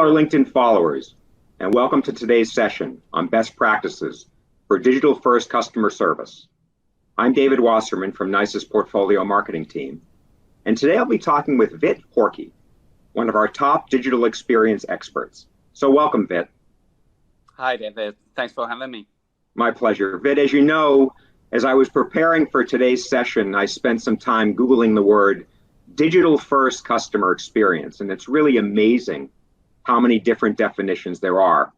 our LinkedIn followers, and welcome to today's session on best practices for digital-first customer service. I'm David Wasserman from NICE's portfolio marketing team, and today I'll be talking with Vit Horkey, one of our top digital experience experts. So welcome, Vit. Hi, David. Thanks for having me. My pleasure. Vit, as you know, as I was preparing for today's session, I spent some time Googling the word digital-first customer experience, and it's really amazing how many different definitions there are.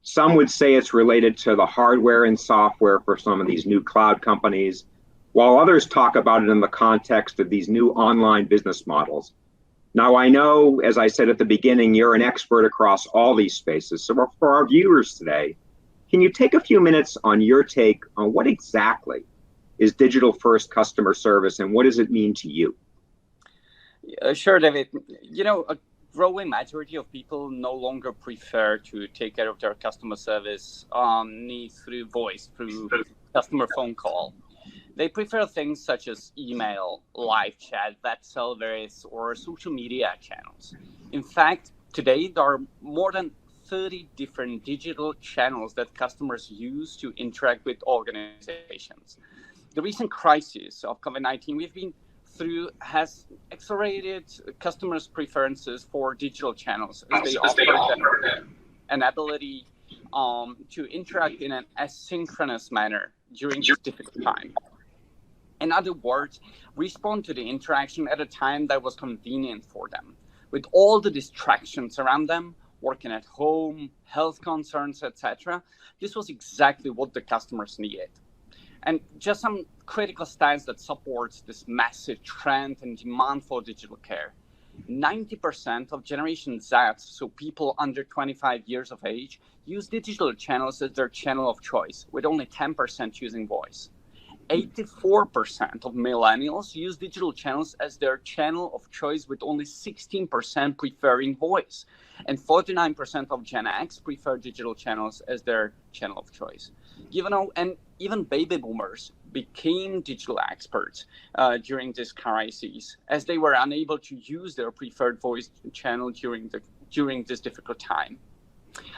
Some would say it's related to the hardware and software for some of these new cloud companies, while others talk about it in the context of these new online business models. Now, I know, as I said at the beginning, you're an expert across all these spaces. So for our viewers today, can you take a few minutes on your take on what exactly is digital-first customer service and what does it mean to you? Sure, David. You know, a growing majority of people no longer prefer to take care of their customer service needs through voice, through customer phone call. They prefer things such as email, live chat, web service, or social media channels. In fact, today there are more than 30 different digital channels that customers use to interact with organizations. The recent crisis of COVID-19 we've been through has accelerated customers' preferences for digital channels as they offer them an ability to interact in an asynchronous manner during this difficult time. In other words, respond to the interaction at a time that was convenient for them. With all the distractions around them, working at home, health concerns, etc., this was exactly what the customers needed. And just some critical stats that supports this massive trend and demand for digital care. 90% of Generation Z, so people under 25 years of age, use digital channels as their channel of choice, with only 10% choosing voice. 84% of millennials use digital channels as their channel of choice, with only 16% preferring voice. And 49% of Gen X prefer digital channels as their channel of choice. Even baby boomers became digital experts during this crisis, as they were unable to use their preferred voice channel during this difficult time.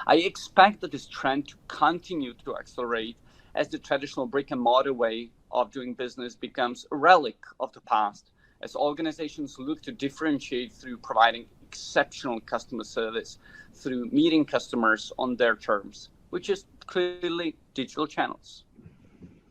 I expect that this trend to continue to accelerate as the traditional brick and mortar way of doing business becomes a relic of the past, as organizations look to differentiate through providing exceptional customer service through meeting customers on their terms, which is clearly digital channels.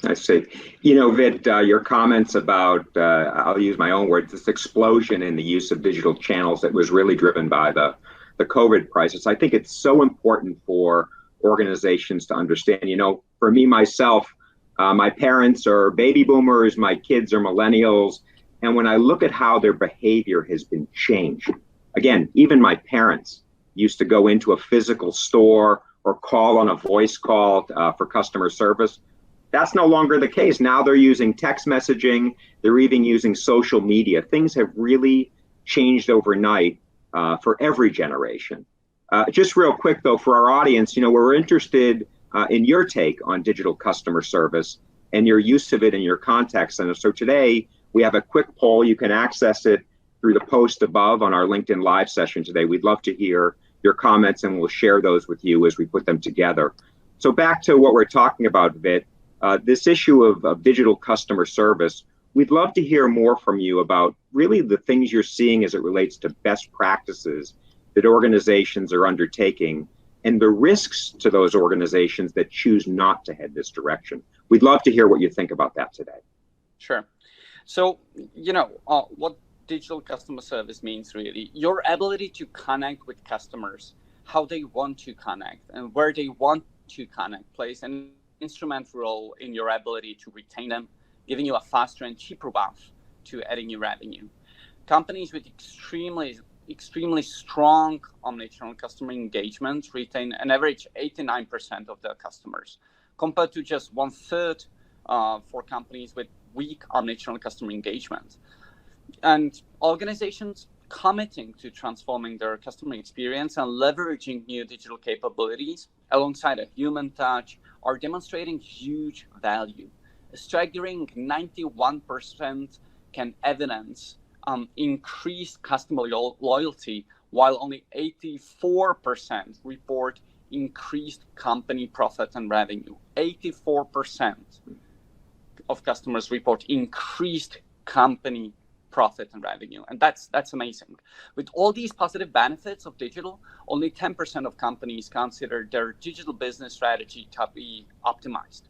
I see. You know, Vit, your comments about, I'll use my own words, this explosion in the use of digital channels that was really driven by the COVID crisis. I think it's so important for organizations to understand. You know, for me, myself, my parents are baby boomers, my kids are millennials. And when I look at how their behavior has been changed, again, even my parents used to go into a physical store or call on a voice call for customer service. That's no longer the case. Now they're using text messaging. They're even using social media. Things have really changed overnight for every generation. Just real quick, though, for our audience, you know, we're interested in your take on digital customer service and your use of it in your contact center. So today we have a quick poll. You can access it through the post above on our LinkedIn Live session today. We'd love to hear your comments, and we'll share those with you as we put them together. So back to what we're talking about, Vit, this issue of digital customer service, we'd love to hear more from you about really the things you're seeing as it relates to best practices that organizations are undertaking and the risks to those organizations that choose not to head this direction. We'd love to hear what you think about that today. Sure. So, you know, what digital customer service means really, your ability to connect with customers, how they want to connect and where they want to connect plays an instrumental role in your ability to retain them, giving you a faster and cheaper path to adding new revenue. Companies with extremely strong omnichannel customer engagement retain an average 89% of their customers, compared to just 1/3 for companies with weak omnichannel customer engagement. And organizations committing to transforming their customer experience and leveraging new digital capabilities alongside a human touch are demonstrating huge value. A staggering 91% can evidence increased customer loyalty while only 84% report increased company profit and revenue. 84% of customers report increased company profit and revenue, and that's amazing. With all these positive benefits of digital, only 10% of companies consider their digital business strategy to be optimized.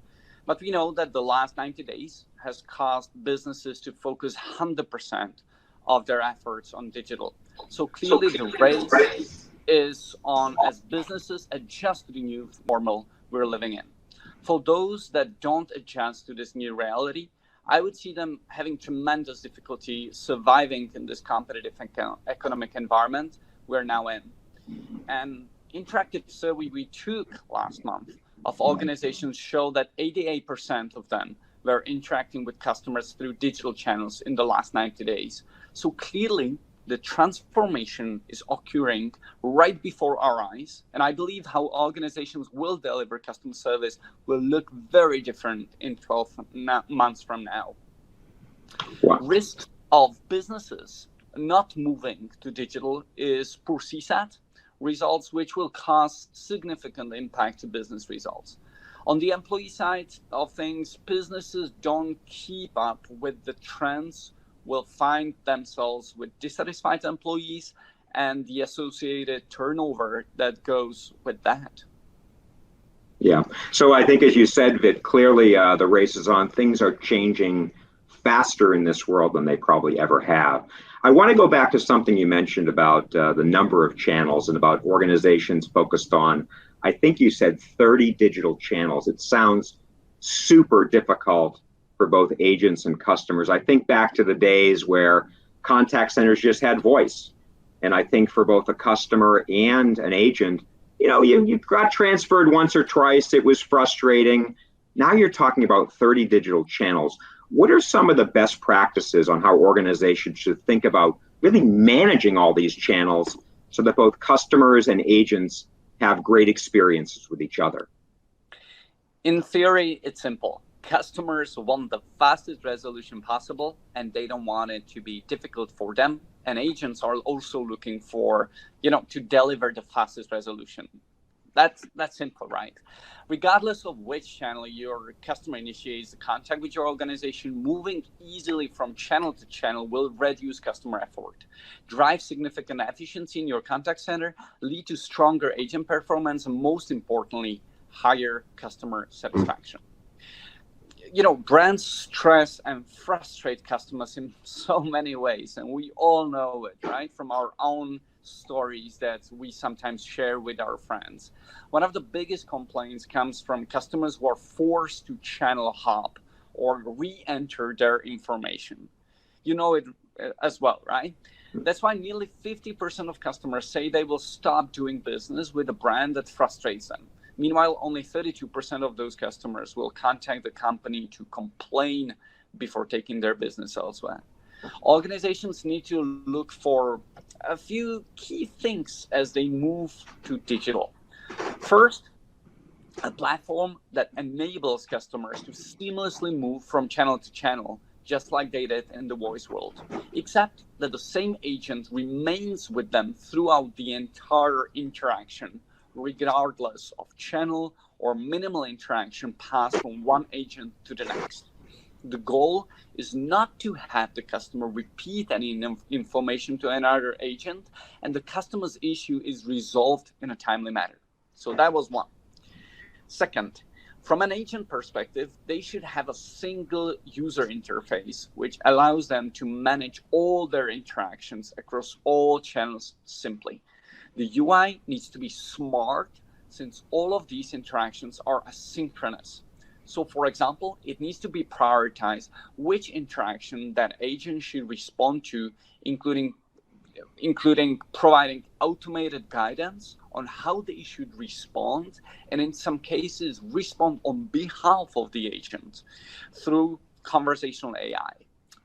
But we know that the last 90 days has caused businesses to focus 100% of their efforts on digital. So clearly the race is on as businesses adjust to the new normal we're living in. For those that don't adjust to this new reality, I would see them having tremendous difficulty surviving in this competitive economic environment we're now in. An interactive survey we took last month of organizations show that 88% of them were interacting with customers through digital channels in the last 90 days. So clearly, the transformation is occurring right before our eyes. And I believe how organizations will deliver customer service will look very different in 12 months from now. Wow. Risk of businesses not moving to digital is poor CSAT results, which will cause significant impact to business results. On the employee side of things, businesses don't keep up with the trends will find themselves with dissatisfied employees and the associated turnover that goes with that. Yeah. So I think, as you said, Vit, clearly the race is on. Things are changing faster in this world than they probably ever have. I want to go back to something you mentioned about the number of channels and about organizations focused on, I think you said 30 digital channels. It sounds super difficult for both agents and customers. I think back to the days where contact centers just had voice. And I think for both a customer and an agent, you got transferred once or twice. It was frustrating. Now you're talking about 30 digital channels. What are some of the best practices on how organizations should think about really managing all these channels so that both customers and agents have great experiences with each other? In theory, it's simple. Customers want the fastest resolution possible, and they don't want it to be difficult for them. And agents are also looking for, to deliver the fastest resolution. That's simple, right? Regardless of which channel your customer initiates the contact with your organization, moving easily from channel to channel will reduce customer effort, drive significant efficiency in your contact center, lead to stronger agent performance, and most importantly, higher customer satisfaction. Brands stress and frustrate customers in so many ways, and we all know it, right? From our own stories that we sometimes share with our friends. One of the biggest complaints comes from customers who are forced to channel hop or re-enter their information. You know it as well, right? That's why nearly 50% of customers say they will stop doing business with a brand that frustrates them. Meanwhile, only 32% of those customers will contact the company to complain before taking their business elsewhere. Organizations need to look for a few key things as they move to digital. First, a platform that enables customers to seamlessly move from channel to channel, just like they did in the voice world, except that the same agent remains with them throughout the entire interaction, regardless of channel or minimal interaction passed from one agent to the next. The goal is not to have the customer repeat any information to another agent, and the customer's issue is resolved in a timely manner. So that was one. Second, from an agent perspective, they should have a single user interface, which allows them to manage all their interactions across all channels simply. The UI needs to be smart, since all of these interactions are asynchronous. So, for example, it needs to be prioritized which interaction that agent should respond to, including providing automated guidance on how they should respond, and in some cases, respond on behalf of the agent through conversational AI,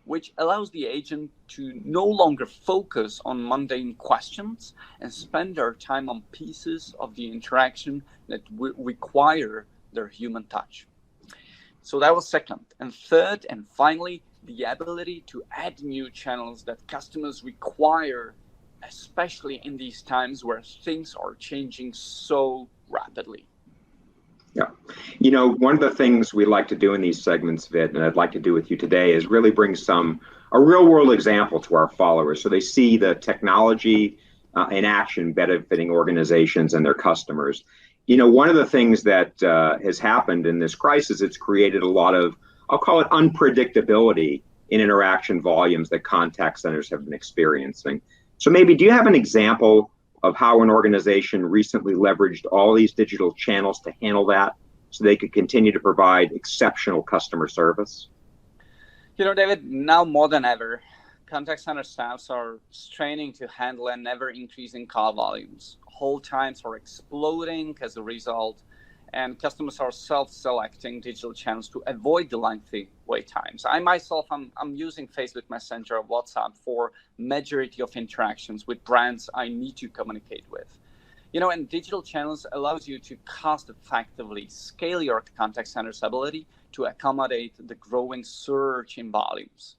which allows the agent to no longer focus on mundane questions and spend their time on pieces of the interaction that require their human touch. So that was second. And third, and finally, the ability to add new channels that customers require especially in these times where things are changing so rapidly. Yeah. One of the things we like to do in these segments, Vit, and I'd like to do with you today, is really bring a real world example to our followers so they see the technology in action benefiting organizations and their customers. One of the things that has happened in this crisis, it's created a lot of, I'll call it unpredictability in interaction volumes that contact centers have been experiencing. So maybe, do you have an example of how an organization recently leveraged all these digital channels to handle that so they could continue to provide exceptional customer service? David, now more than ever, contact center staffs are straining to handle an ever-increasing call volumes. Hold times are exploding as a result, and customers are self-selecting digital channels to avoid the lengthy wait times. I myself, I'm using Facebook Messenger or WhatsApp for majority of interactions with brands I need to communicate with. And digital channels allows you to cost effectively scale your contact center's ability to accommodate the growing surge in volumes.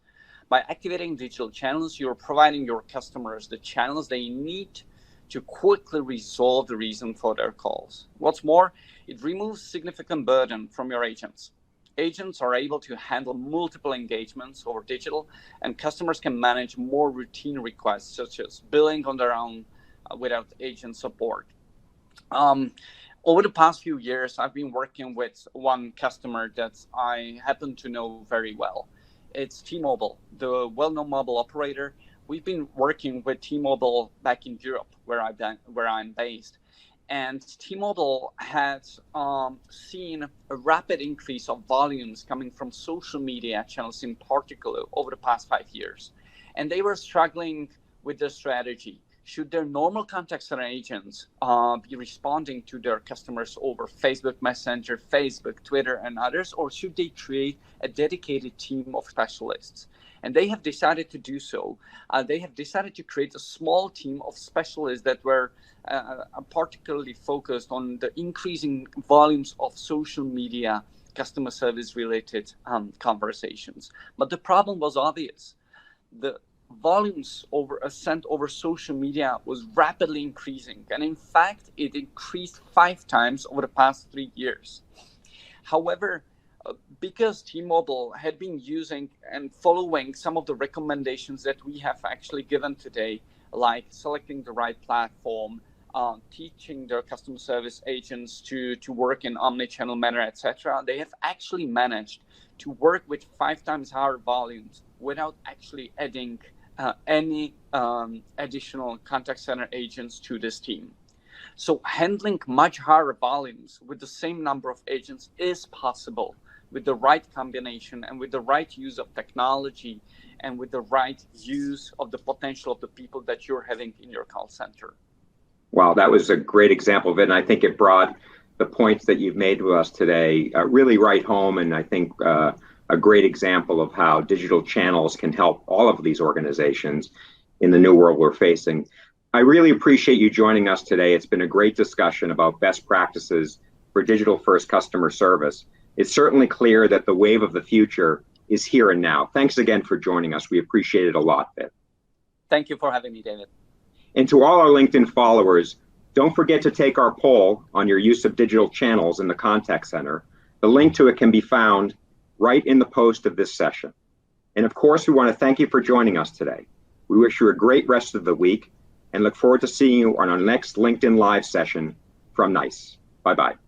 By activating digital channels, you're providing your customers the channels they need to quickly resolve the reason for their calls. What's more, it removes significant burden from your agents. Agents are able to handle multiple engagements over digital, and customers can manage more routine requests, such as billing on their own without agent support. Over the past few years, I've been working with one customer that I happen to know very well. It's T-Mobile, the well-known mobile operator. We've been working with T-Mobile back in Europe, where I'm based. And T-Mobile has seen a rapid increase of volumes coming from social media channels in particular over the past 5 years. And they were struggling with their strategy. Should their normal contact center agents be responding to their customers over Facebook Messenger, Facebook, Twitter, and others, or should they create a dedicated team of specialists? And they have decided to do so. They have decided to create a small team of specialists that were particularly focused on the increasing volumes of social media customer service related conversations. But the problem was obvious. The volumes sent over social media was rapidly increasing. And in fact, it increased 5 times over the past 3 years. However, because T-Mobile had been using and following some of the recommendations that we have actually given today, like selecting the right platform, teaching their customer service agents to work in omni-channel manner, etc., they have actually managed to work with 5 times higher volumes without actually adding any additional contact center agents to this team. So handling much higher volumes with the same number of agents is possible with the right combination and with the right use of technology and with the right use of the potential of the people that you're having in your call center. Wow, that was a great example of it. And I think it brought the points that you've made to us today really right home. And I think a great example of how digital channels can help all of these organizations in the new world we're facing. I really appreciate you joining us today. It's been a great discussion about best practices for digital first customer service. It's certainly clear that the wave of the future is here and now. Thanks again for joining us. We appreciate it a lot, Vit. Thank you for having me, David. And to all our LinkedIn followers, don't forget to take our poll on your use of digital channels in the contact center. The link to it can be found right in the post of this session. And of course, we want to thank you for joining us today. We wish you a great rest of the week and look forward to seeing you on our next LinkedIn Live session from NICE. Bye-bye.